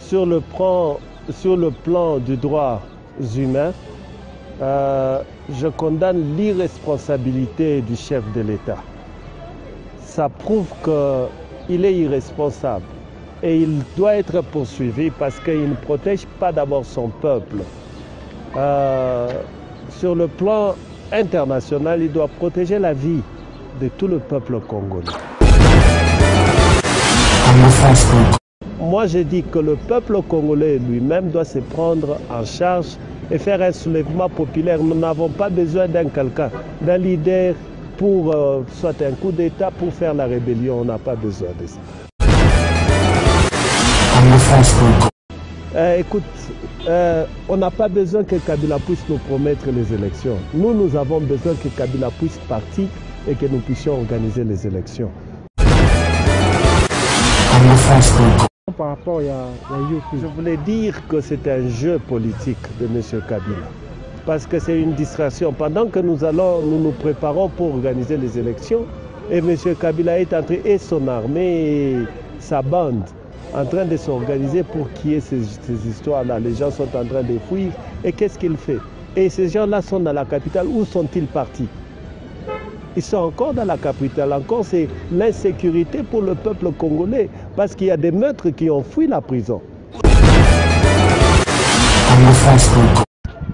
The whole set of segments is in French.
Sur le plan du droit humain, je condamne l'irresponsabilité du chef de l'État. Ça prouve qu'il est irresponsable et il doit être poursuivi parce qu'il ne protège pas d'abord son peuple. Sur le plan international, il doit protéger la vie de tout le peuple congolais. Moi, j'ai dit que le peuple congolais lui-même doit se prendre en charge et faire un soulèvement populaire. Nous n'avons pas besoin d'un quelqu'un, d'un leader pour soit un coup d'État pour faire la rébellion. On n'a pas besoin de ça. Écoute, on n'a pas besoin que Kabila puisse nous promettre les élections. Nous avons besoin que Kabila puisse partir et que nous puissions organiser les élections. Par rapport à je voulais dire que c'est un jeu politique de M. Kabila. Parce que c'est une distraction. Pendant que nous nous préparons pour organiser les élections, et M. Kabila est entré, et son armée, et sa bande, en train de s'organiser pour qu'il y ait ces histoires-là. Les gens sont en train de fuir. Et qu'est-ce qu'il fait? Et ces gens-là sont dans la capitale. Où sont-ils partis? Ils sont encore dans la capitale. Encore, c'est l'insécurité pour le peuple congolais. Parce qu'il y a des meurtres qui ont fui la prison.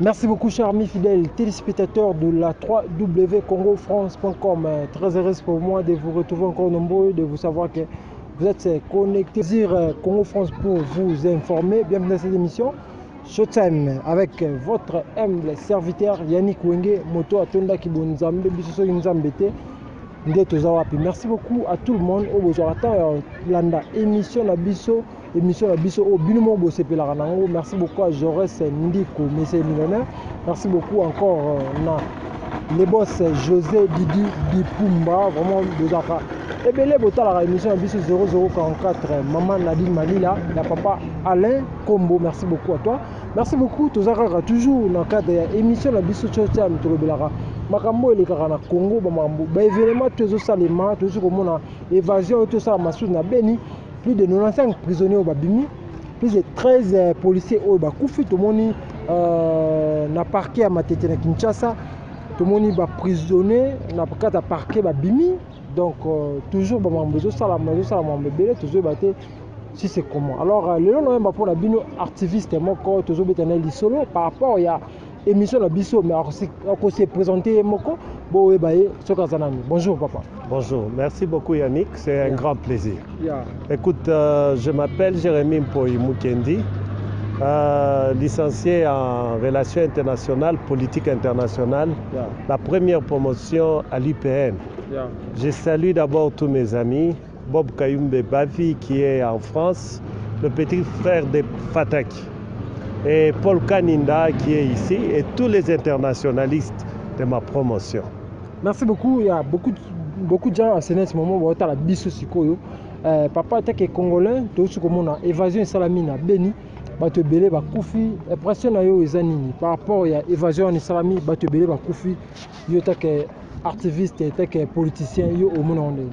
Merci beaucoup, chers amis fidèles téléspectateurs de la 3wcongofrance.com. Très heureux pour moi de vous retrouver encore nombreux, de vous savoir que vous êtes connectés sur Congo France pour vous informer. Bienvenue dans cette émission Showtime avec votre humble serviteur Yannick Wenge, Moto Atonda Kibonzambe, Bisoso Nzambete, Ndetozawapi. Merci beaucoup à tout le monde. Au Bozorata, Landa, émission la Biso au Binumo Bosepelaranango. Merci beaucoup à Jaurès Ndiko, Messieurs millionnaire. Merci beaucoup encore les boss José Didi Dipumba, vraiment Bozaka. Et bien, les la émission Biso 0044, Maman Nadine Manila, la papa Alain Combo. Merci beaucoup à toi. Merci beaucoup, Tozaka, toujours dans le cadre de l'émission la Biso Showtime, Tolobelara. Makambo et na Congo, Bamambo. Évidemment, toujours Salema, toujours comme on a évasion, tout ça, Massoud na Beni. Plus de 95 prisonniers au Babimi, plus de 13 policiers au Bakoufi, tout le monde na parqué à Matete na Kinshasa, tout le monde va prisonnier, na parqué Babimi. Donc, toujours, toujours batté si c'est comment. Alors, le nom pour la bino activiste, moko, toujours bétanel solo par rapport à l'émission la biso, mais on s'est présenté moko. Bonjour papa. Bonjour, merci beaucoup Yannick, c'est un grand plaisir. Écoute, je m'appelle Jérémy Mpoyi Mukendi, licencié en relations internationales, politique internationale, la première promotion à l'IPN. Je salue d'abord tous mes amis, Bob Kayumbe Bavi qui est en France, le petit frère de Fataki, et Paul Kaninda qui est ici, et tous les internationalistes de ma promotion. Merci beaucoup. Il y a beaucoup de gens à ce moment où on a la biso sikoyo. Papa était congolais, tout ce qu'on a évasion salamina Beni, bato belé ba kufi. Impression na yo ezanini par rapport à évasion en salami bato belé ba kufi. Yo que activiste, que politicien yo au monde.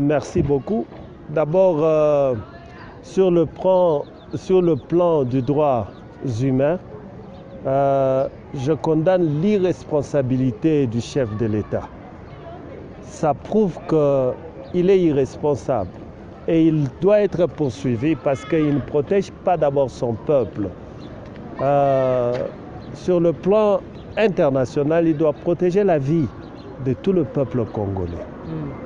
Merci beaucoup. D'abord sur le plan du droit humain. Je condamne l'irresponsabilité du chef de l'État. Ça prouve qu'il est irresponsable et il doit être poursuivi parce qu'il ne protège pas d'abord son peuple. Sur le plan international, il doit protéger la vie de tout le peuple congolais.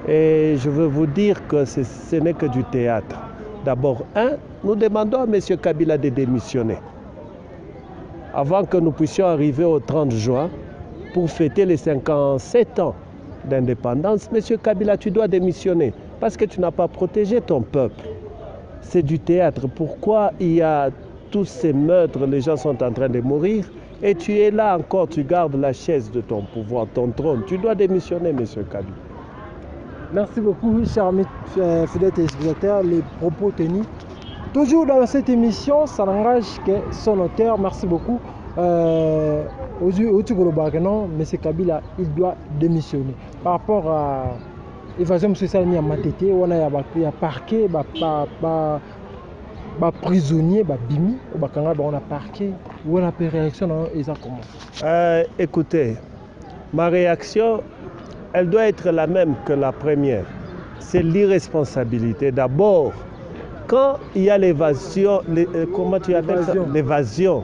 Et je veux vous dire que ce n'est que du théâtre. D'abord, nous demandons à M. Kabila de démissionner. Avant que nous puissions arriver au 30 juin pour fêter les 57 ans d'indépendance, M. Kabila, tu dois démissionner parce que tu n'as pas protégé ton peuple. C'est du théâtre. Pourquoi il y a tous ces meurtres, les gens sont en train de mourir et tu es là encore, tu gardes la chaise de ton pouvoir, ton trône. Tu dois démissionner, M. Kabila. Merci beaucoup, chers amis fidèles téléspectateurs, les propos tenus. Toujours dans cette émission, ça n'engage que son auteur. Merci beaucoup. M. Kabila, il doit démissionner. Par rapport à évasion sociale ni à matete, on a ya parquet, prisonnier, bimi, on a parquet, ou on a fait réaction exactement. Écoutez, ma réaction, elle doit être la même que la première. C'est l'irresponsabilité. D'abord, quand il y a l'évasion, comment tu appelles ça? L'évasion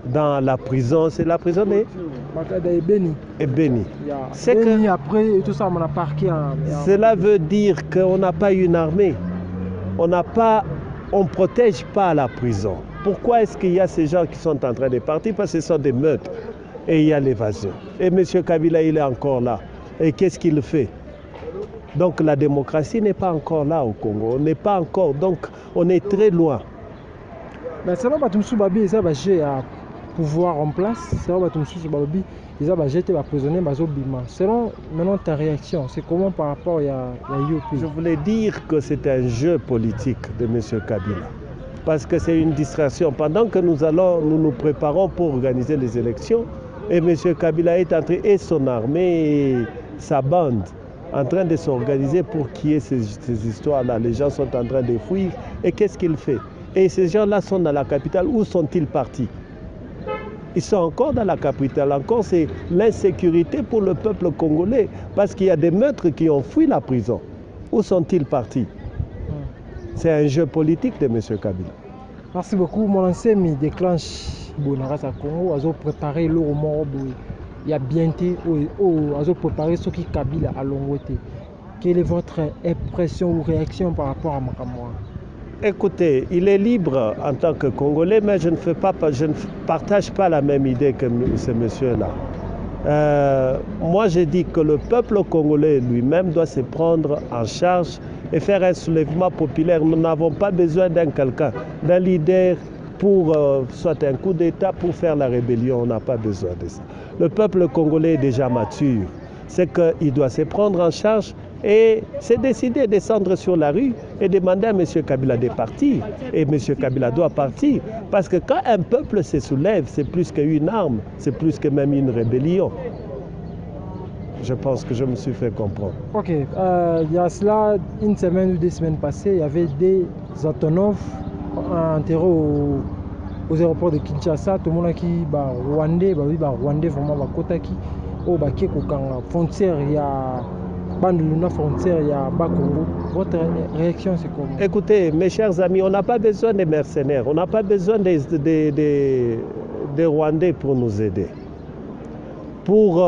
dans la prison, c'est la prison de Ebeni. C'est que après tout ça, on a parqué. Cela veut dire qu'on n'a pas une armée. On ne protège pas la prison. Pourquoi est-ce qu'il y a ces gens qui sont en train de partir? Parce que ce sont des meurtres. Et il y a l'évasion. Et M. Kabila, il est encore là. Et qu'est-ce qu'il fait? Donc la démocratie n'est pas encore là au Congo. On n'est pas encore. Donc on est très loin. Mais ça va pas tout babi, ça va j'ai à pouvoir en place. Ça va pas tout babi, ils va jeter les prisonniers bazobima. Selon maintenant ta réaction, c'est comment par rapport à IOP? Je voulais dire que c'est un jeu politique de M. Kabila. Parce que c'est une distraction. Pendant que nous nous préparons pour organiser les élections, et M. Kabila est entré, et son armée, et sa bande, en train de s'organiser pour qu'il y ait ces histoires-là. Les gens sont en train de fuir. Et qu'est-ce qu'il fait? Et ces gens-là sont dans la capitale. Où sont-ils partis? Ils sont encore dans la capitale. Encore, c'est l'insécurité pour le peuple congolais. Parce qu'il y a des meurtres qui ont fui la prison. Où sont-ils partis? C'est un jeu politique de M. Kabila. Merci beaucoup. Mon ancien me déclenche Bonaras à Congo. Ils ont préparé le roman. Il y a bientôt, ils ont préparé ce qui Kabila à Longoté. Quelle est votre impression ou réaction par rapport à Makamwa? Écoutez, il est libre en tant que Congolais, mais je ne partage pas la même idée que ce monsieur-là. Moi, j'ai dit que le peuple congolais lui-même doit se prendre en charge et faire un soulèvement populaire. Nous n'avons pas besoin d'un leader pour soit un coup d'État pour faire la rébellion. On n'a pas besoin de ça. Le peuple congolais est déjà mature. C'est qu'il doit se prendre en charge et c'est décider de descendre sur la rue et demander à M. Kabila de partir. Et M. Kabila doit partir. Parce que quand un peuple se soulève, c'est plus qu'une arme, c'est plus que même une rébellion. Je pense que je me suis fait comprendre. Ok. Il y a cela, une semaine ou 2 semaines passées, il y avait des Antonov enterrés aux aéroports de Kinshasa. Tout le monde qui Rwandais, Rwandais vraiment Kotaki, au Bakekokanga, frontière, il y a Banduluna frontière, il y a Bakongo. Votre réaction, c'est comment? Écoutez, mes chers amis, on n'a pas besoin des mercenaires, on n'a pas besoin des Rwandais pour nous aider. Pour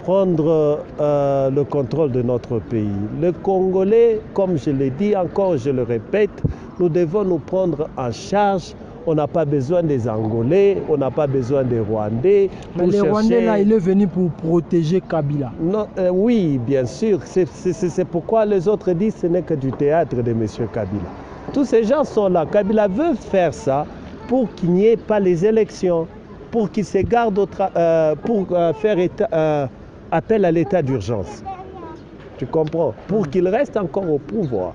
prendre le contrôle de notre pays. Le Congolais, comme je l'ai dit encore, je le répète, nous devons nous prendre en charge. On n'a pas besoin des Angolais, on n'a pas besoin des Rwandais. Mais les Rwandais, là, il est venu pour protéger Kabila. Non, oui, bien sûr. C'est pourquoi les autres disent que ce n'est que du théâtre de M. Kabila. Tous ces gens sont là. Kabila veut faire ça pour qu'il n'y ait pas les élections, pour qu'il se garde pour faire appel à l'état d'urgence. Tu comprends? Pour qu'il reste encore au pouvoir.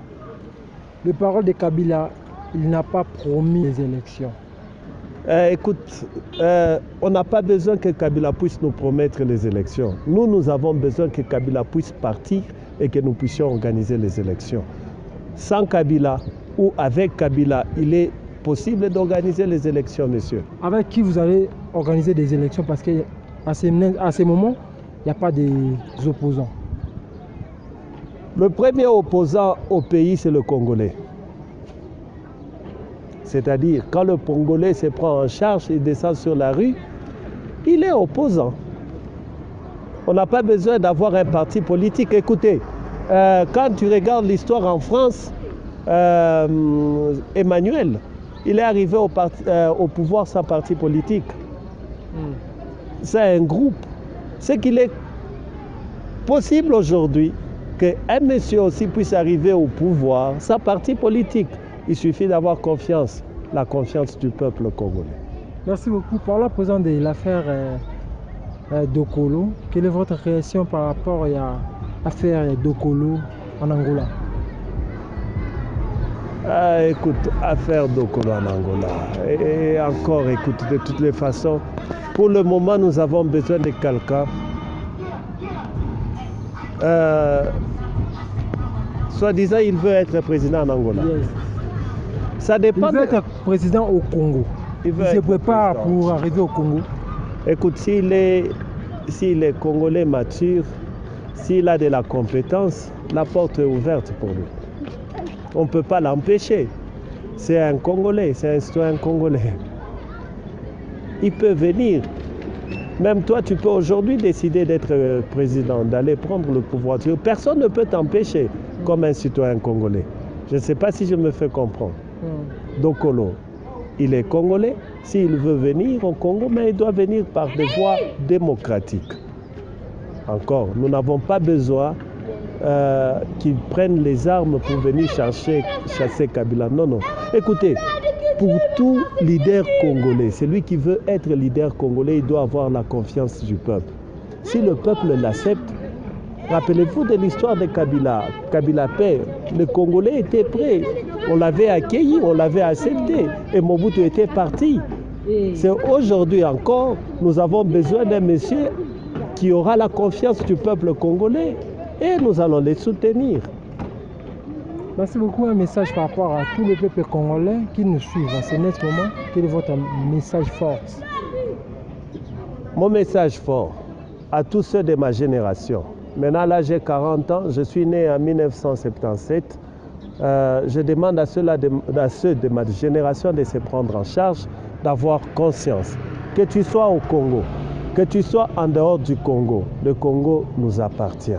Le parole de Kabila, il n'a pas promis les élections. Écoute, on n'a pas besoin que Kabila puisse nous promettre les élections. Nous avons besoin que Kabila puisse partir et que nous puissions organiser les élections. Sans Kabila ou avec Kabila, il est possible d'organiser les élections, monsieur. Avec qui vous allez organiser des élections? Parce qu'à ces moments, il n'y a pas d'opposants. Le premier opposant au pays, c'est le Congolais. C'est-à-dire, quand le Congolais se prend en charge, il descend sur la rue, il est opposant. On n'a pas besoin d'avoir un parti politique. Écoutez, quand tu regardes l'histoire en France, Emmanuel, il est arrivé au pouvoir sans parti politique. C'est un groupe. C'est qu'il est possible aujourd'hui qu'un monsieur aussi puisse arriver au pouvoir sans parti politique. Il suffit d'avoir confiance, la confiance du peuple congolais. Merci beaucoup. Par la présence de l'affaire Dokolo, quelle est votre réaction par rapport à l'affaire Dokolo en Angola? Écoute, affaire Dokolo en Angola. Et encore, écoute, de toutes les façons, pour le moment, nous avons besoin de quelqu'un Soi-disant, il veut être président en Angola. Yes. Ça dépend. Il veut être président au Congo. Il se prépare pour arriver au Congo. Écoute, s'il est Congolais mature, s'il a de la compétence, la porte est ouverte pour lui. On ne peut pas l'empêcher. C'est un Congolais, c'est un citoyen congolais. Il peut venir. Même toi, tu peux aujourd'hui décider d'être président, d'aller prendre le pouvoir. Personne ne peut t'empêcher comme un citoyen congolais. Je ne sais pas si je me fais comprendre. Dokolo, il est congolais. S'il veut venir au Congo, mais il doit venir par des voies démocratiques. Encore, nous n'avons pas besoin qu'ils prennent les armes pour venir chasser Kabila. Non, non. Écoutez, pour tout leader congolais, celui qui veut être leader congolais, il doit avoir la confiance du peuple. Si le peuple l'accepte, rappelez-vous de l'histoire de Kabila. Kabila père, le Congolais était prêt. On l'avait accueilli, on l'avait accepté. Et Mobutu était parti. C'est aujourd'hui encore, nous avons besoin d'un monsieur qui aura la confiance du peuple congolais. Et nous allons les soutenir. Merci beaucoup. Un message par rapport à tous les peuples congolais qui nous suivent à ce moment. Quel est votre message fort? Mon message fort à tous ceux de ma génération. Maintenant, là, j'ai 40 ans. Je suis né en 1977. Je demande à ceux de ma génération de se prendre en charge, d'avoir conscience. Que tu sois au Congo, que tu sois en dehors du Congo, le Congo nous appartient.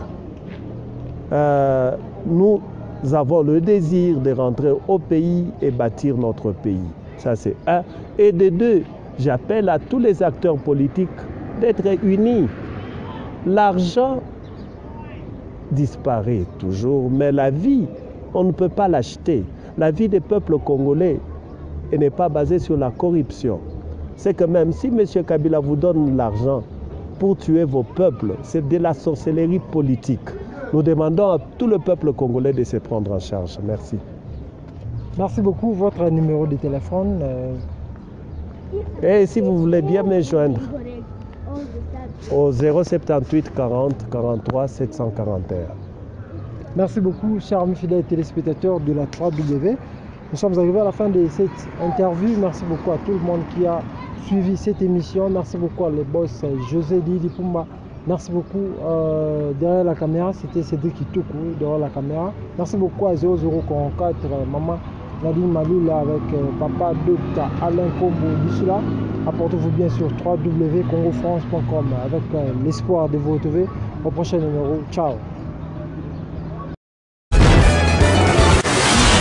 Nous avons le désir de rentrer au pays et bâtir notre pays. Ça, c'est un. Et de deux, j'appelle à tous les acteurs politiques d'être unis. L'argent disparaît toujours, mais la vie, on ne peut pas l'acheter. La vie des peuples congolais n'est pas basée sur la corruption. C'est que même si M. Kabila vous donne l'argent pour tuer vos peuples, c'est de la sorcellerie politique. Nous demandons à tout le peuple congolais de se prendre en charge. Merci. Merci beaucoup. Votre numéro de téléphone Et si vous voulez bien me joindre au 078 40 43 741. Merci beaucoup, chers amis fidèles téléspectateurs de la 3W. Nous sommes arrivés à la fin de cette interview. Merci beaucoup à tout le monde qui a suivi cette émission. Merci beaucoup à les boss José Didi Pumba. Merci beaucoup. Derrière la caméra, c'était Cédric Kitoko derrière la caméra. Merci beaucoup à 0044, maman Nadine Maloula avec papa Dr Alain Kombo d'ici là. Apportez-vous bien sur www.congofrance.com avec l'espoir de vous retrouver au prochain numéro. Ciao.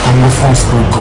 Congo France.